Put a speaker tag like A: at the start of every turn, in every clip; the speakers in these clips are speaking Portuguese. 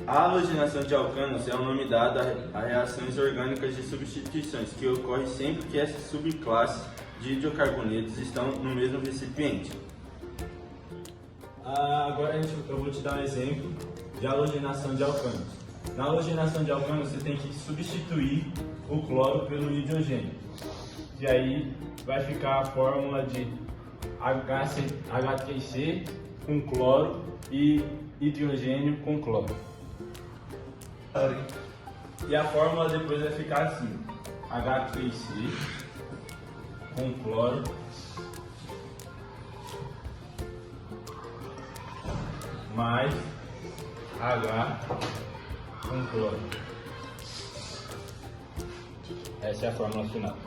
A: A halogenação de alcanos é o nome dado a reações orgânicas de substituições que ocorre sempre que essas subclasses de hidrocarbonetos estão no mesmo recipiente.
B: Agora eu vou te dar um exemplo de halogenação de alcanos. Na halogenação de alcanos você tem que substituir o cloro pelo hidrogênio. E aí vai ficar a fórmula de H3C com cloro e hidrogênio com cloro. E a fórmula depois vai ficar assim: H3C com cloro mais H com cloro. Essa é a fórmula final.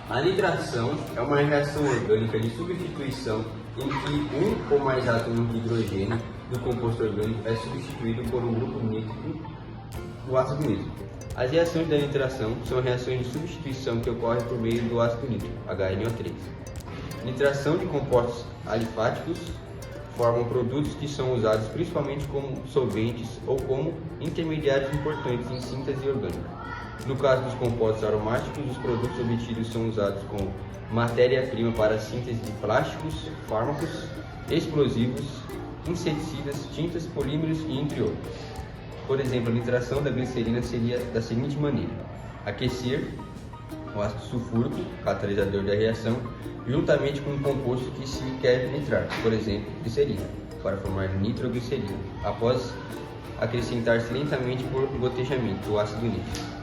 C: A nitração é uma reação orgânica de substituição em que um ou mais átomos de hidrogênio do composto orgânico é substituído por um grupo nítrico do ácido nítrico. As reações da nitração são reações de substituição que ocorrem por meio do ácido nítrico, HNO3. Nitração de compostos alifáticos formam produtos que são usados principalmente como solventes ou como intermediários importantes em síntese orgânica. No caso dos compostos aromáticos, os produtos obtidos são usados como matéria-prima para a síntese de plásticos, fármacos, explosivos, inseticidas, tintas, polímeros e entre outros. Por exemplo, a nitração da glicerina seria da seguinte maneira: aquecer o ácido sulfúrico, catalisador da reação, juntamente com um composto que se quer nitrar, por exemplo, glicerina, para formar nitroglicerina, após acrescentar-se lentamente por gotejamento do ácido nítrico.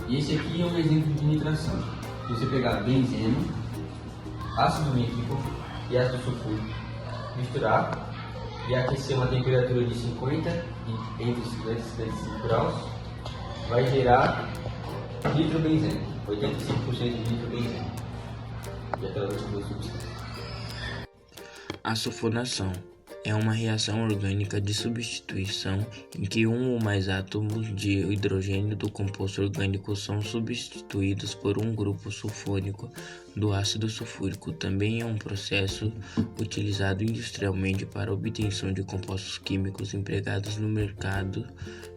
C: E esse aqui é um exemplo de nitração. Se você pegar benzeno, ácido nítrico e ácido sulfúrico, misturar e aquecer a uma temperatura de 50 e entre 50 e 55 graus, vai gerar nitrobenzeno, 85% de nitrobenzeno. E aquelas outras duas substâncias.
D: A sulfonação é uma reação orgânica de substituição em que um ou mais átomos de hidrogênio do composto orgânico são substituídos por um grupo sulfônico do ácido sulfúrico. Também é um processo utilizado industrialmente para a obtenção de compostos químicos empregados no mercado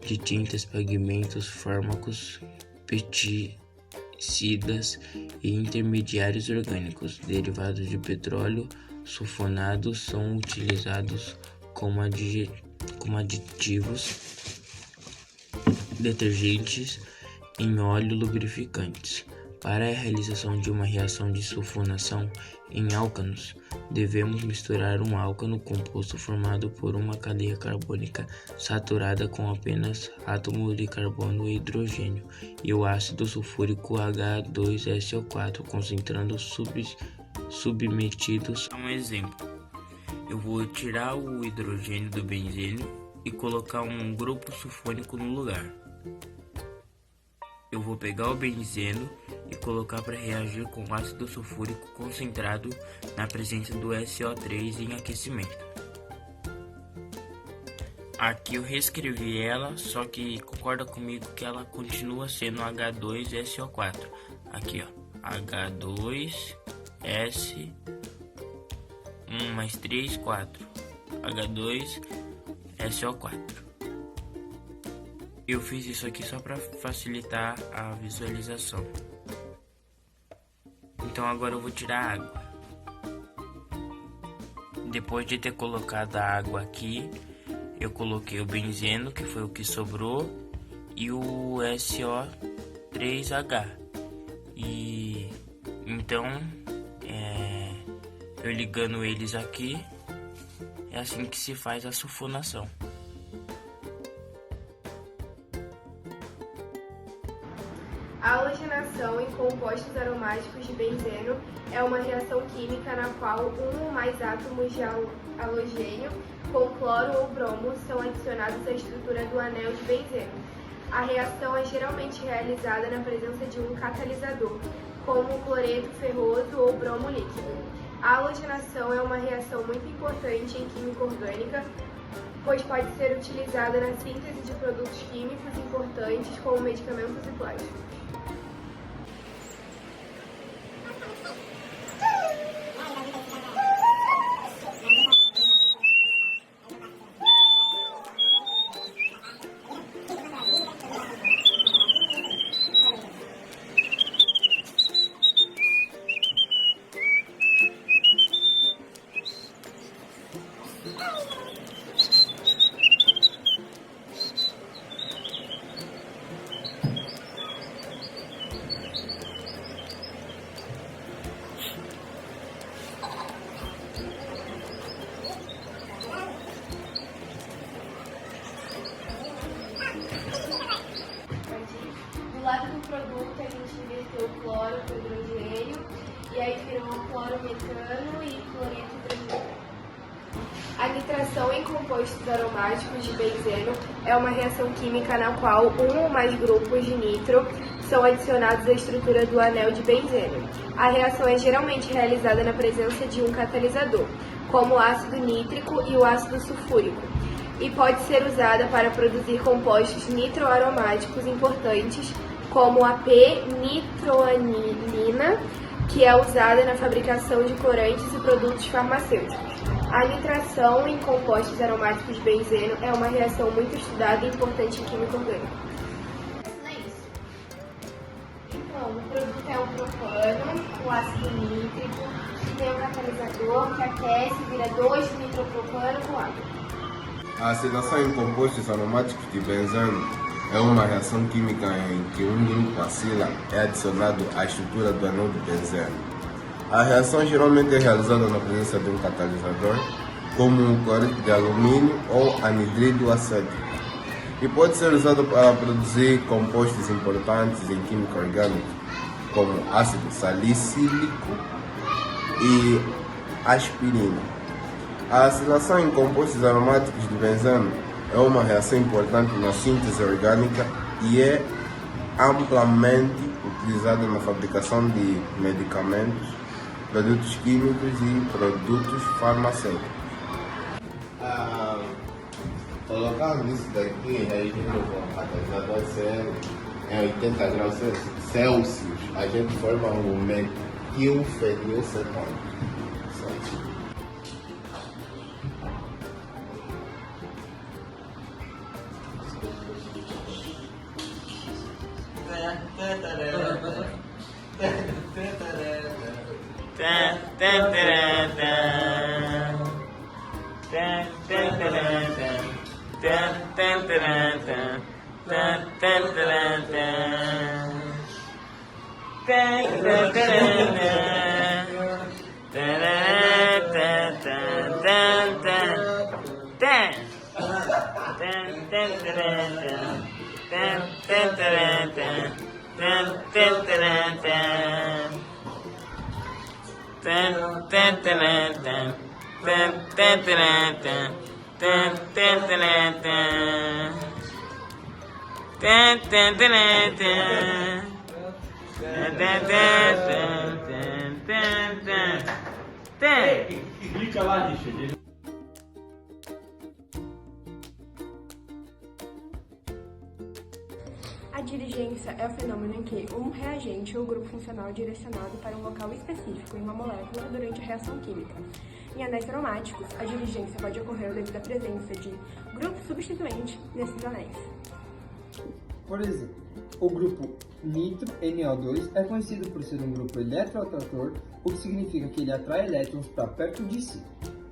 D: de tintas, pigmentos, fármacos, pesticidas e intermediários orgânicos. Derivados de petróleo sulfonados são utilizados como aditivos, detergentes, em óleo, lubrificantes. Para a realização de uma reação de sulfonação em álcanos, devemos misturar um álcano composto formado por uma cadeia carbônica saturada com apenas átomos de carbono e hidrogênio e o ácido sulfúrico H2SO4, concentrando submetidos a um exemplo. Eu vou tirar o hidrogênio do benzeno e colocar um grupo sulfônico no lugar. Eu vou pegar o benzeno e colocar para reagir com o ácido sulfúrico concentrado na presença do SO3 em aquecimento. Aqui eu reescrevi ela, só que concorda comigo que ela continua sendo H2SO4. Aqui ó, H2 S 1 mais 3, 4 H2 SO4. Eu fiz isso aqui só para facilitar a visualização. Então agora eu vou tirar a água. Depois de ter colocado a água aqui, eu coloquei o benzeno, que foi o que sobrou, e o SO3H. E então eu ligando eles aqui, é assim que se faz a sulfonação.
E: A halogenação em compostos aromáticos de benzeno é uma reação química na qual um ou mais átomos de halogênio com cloro ou bromo são adicionados à estrutura do anel de benzeno. A reação é geralmente realizada na presença de um catalisador, como cloreto ferroso ou bromo líquido. A halogenação é uma reação muito importante em química orgânica, pois pode ser utilizada na síntese de produtos químicos importantes como medicamentos e plásticos. Do lado do produto a gente inverteu o cloro para o hidrogênio e aí virou clorometano e cloreto hidrogênio. A nitração em compostos aromáticos de benzeno é uma reação química na qual um ou mais grupos de nitro são adicionados à estrutura do anel de benzeno. A reação é geralmente realizada na presença de um catalisador, como o ácido nítrico e o ácido sulfúrico, e pode ser usada para produzir compostos nitroaromáticos importantes, como a p-nitroanilina, que é usada na fabricação de corantes e produtos farmacêuticos. A nitração em compostos aromáticos de benzeno é uma reação muito estudada e importante em química orgânica. Então, o produto é o propano, o ácido nítrico, que tem o catalisador que aquece e vira 2-nitropropano com água.
F: A acidação em compostos aromáticos de benzeno é uma reação química em que um grupo acila é adicionado à estrutura do anel de benzeno. A reação geralmente é realizada na presença de um catalisador, como o cloreto de alumínio ou anidrido acético, e pode ser usada para produzir compostos importantes em química orgânica, como ácido salicílico e aspirina. A acilação em compostos aromáticos de benzeno é uma reação importante na síntese orgânica e é amplamente utilizada na fabricação de medicamentos, produtos químicos e produtos farmacêuticos.
G: Colocando isso daqui, reagindo com o catalisador em 80 graus Celsius, a gente forma um metilfenilcetone.
B: Explica lá, Richard.
E: A diligência é o fenômeno em que um reagente ou grupo funcional é direcionado para um local específico em uma molécula durante a reação química. Em anéis aromáticos, a diligência pode ocorrer devido à presença de grupo substituinte nesses anéis.
H: Por exemplo, o grupo nitro-NO2 é conhecido por ser um grupo eletroatrator, o que significa que ele atrai elétrons para perto de si.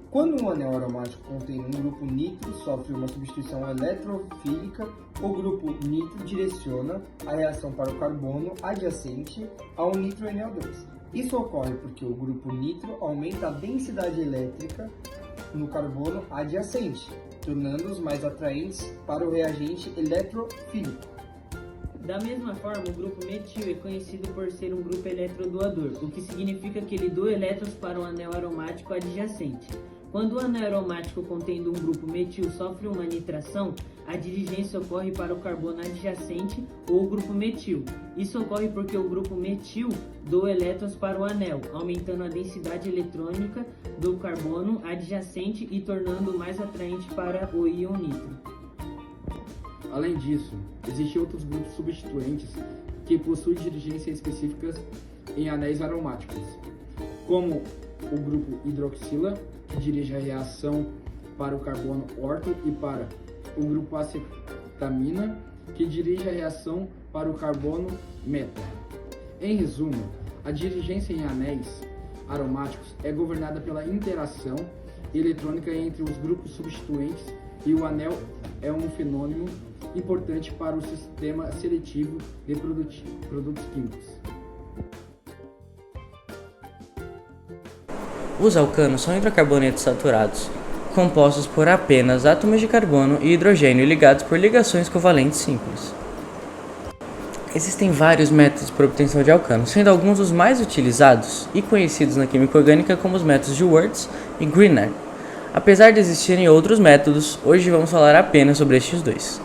H: Quando um anel aromático contém um grupo nitro sofre uma substituição eletrofílica, o grupo nitro direciona a reação para o carbono adjacente ao nitro-NO2. Isso ocorre porque o grupo nitro aumenta a densidade elétrica no carbono adjacente, tornando-os mais atraentes para o reagente eletrofílico.
I: Da mesma forma, o grupo metil é conhecido por ser um grupo eletrodoador, o que significa que ele doa elétrons para um anel aromático adjacente. Quando o anel aromático contendo um grupo metil sofre uma nitração, a dirigência ocorre para o carbono adjacente ou o grupo metil. Isso ocorre porque o grupo metil doa elétrons para o anel, aumentando a densidade eletrônica do carbono adjacente e tornando-o mais atraente para o íon nitro.
J: Além disso, existem outros grupos substituentes que possuem dirigências específicas em anéis aromáticos, como o grupo hidroxila, que dirige a reação para o carbono orto, e para o grupo acetamina, que dirige a reação para o carbono meta. Em resumo, a dirigência em anéis aromáticos é governada pela interação eletrônica entre os grupos substituintes, e o anel é um fenômeno importante para o sistema seletivo de produtos químicos.
K: Os alcanos são hidrocarbonetos saturados, compostos por apenas átomos de carbono e hidrogênio ligados por ligações covalentes simples. Existem vários métodos para obtenção de alcanos, sendo alguns os mais utilizados e conhecidos na química orgânica como os métodos de Wurtz e Grignard. Apesar de existirem outros métodos, hoje vamos falar apenas sobre estes dois.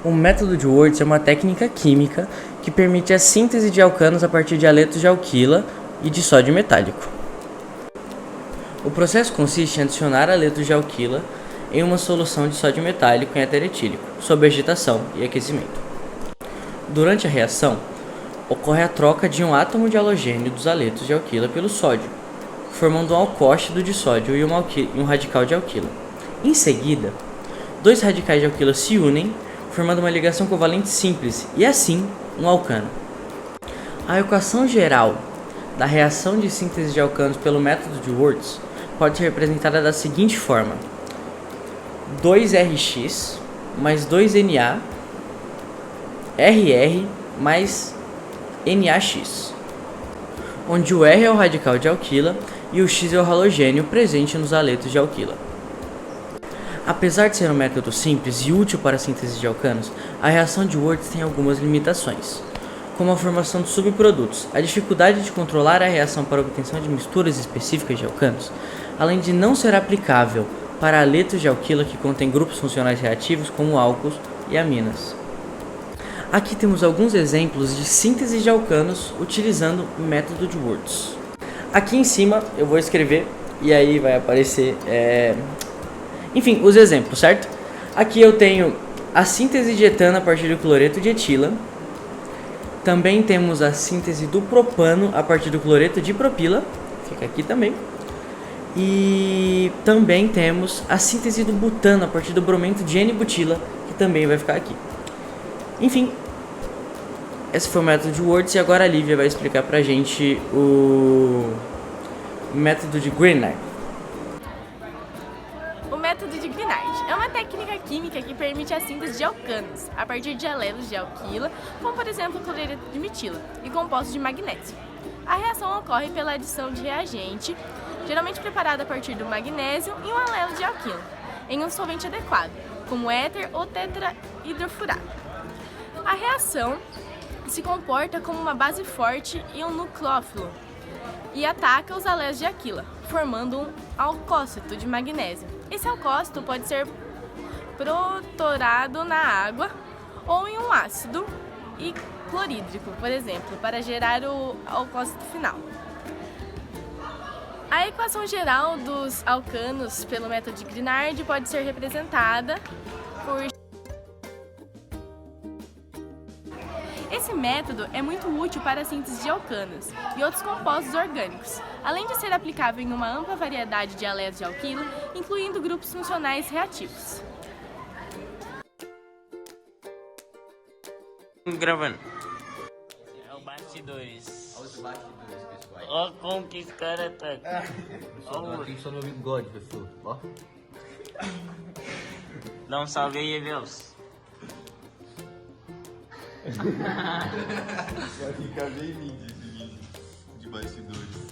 K: O método de Wurtz é uma técnica química que permite a síntese de alcanos a partir de haletos de alquila e de sódio metálico. O processo consiste em adicionar haletos de alquila em uma solução de sódio metálico em éter etílico, sob agitação e aquecimento. Durante a reação, ocorre a troca de um átomo de halogênio dos haletos de alquila pelo sódio, formando um alcóxido de sódio e um radical de alquila. Em seguida, dois radicais de alquila se unem, formando uma ligação covalente simples, e assim, um alcano. A equação geral da reação de síntese de alcanos pelo método de Wurtz pode ser representada da seguinte forma: 2RX mais 2Na RR mais NaX, onde o R é o radical de alquila e o X é o halogênio presente nos haletos de alquila. Apesar de ser um método simples e útil para a síntese de alcanos, a reação de Wurtz tem algumas limitações, como a formação de subprodutos, a dificuldade de controlar a reação para a obtenção de misturas específicas de alcanos, além de não ser aplicável para haletos de alquila que contêm grupos funcionais reativos como álcools e aminas. Aqui temos alguns exemplos de síntese de alcanos utilizando o método de Wurtz. Aqui em cima eu vou escrever e aí vai aparecer, enfim, os exemplos, certo? Aqui eu tenho a síntese de etano a partir do cloreto de etila. Também temos a síntese do propano a partir do cloreto de propila, fica aqui também. E também temos a síntese do butano a partir do bromento de N-butila, que também vai ficar aqui. Enfim, esse foi o método de Wurtz e agora a Lívia vai explicar pra gente o método de Grignard.
L: O método de Grignard é uma técnica química que permite a síntese de alcanos a partir de alelos de alquila, como por exemplo o cloreto de metila e compostos de magnésio. A reação ocorre pela adição de reagente, geralmente preparado a partir do magnésio e um alelo de alquila, em um solvente adequado, como éter ou tetrahidrofurato. A reação se comporta como uma base forte e um nucleófilo e ataca os alelos de alquila, formando um alcócito de magnésio. Esse alcócito pode ser protorado na água ou em um ácido e clorídrico, por exemplo, para gerar o alcócito final. A equação geral dos alcanos pelo método de Grignard pode ser representada por... Esse método é muito útil para a síntese de alcanos e outros compostos orgânicos, além de ser aplicável em uma ampla variedade de alelos de alquila, incluindo grupos funcionais reativos.
D: Gravando. É o bastidores.
C: Olha os bastidores, pessoal.
D: Ó como que esse cara tá.
C: Só tem só no bigode, pessoal. Ó.
D: Dá um salve aí, Evels.
G: Vai ficar bem lindo esse vídeo de bastidores.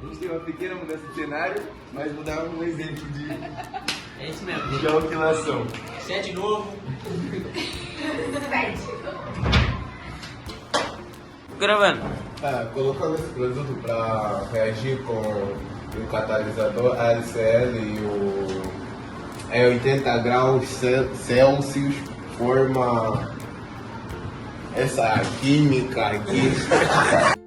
M: gente tem uma pequena mudança de cenário, mas vou dar um exemplo de
K: É isso mesmo.
M: de alquilação.
K: 7 novo. Gravando.
F: Colocando esse produto para reagir com o catalisador ALCL e o 80 graus Celsius, forma essa química aqui.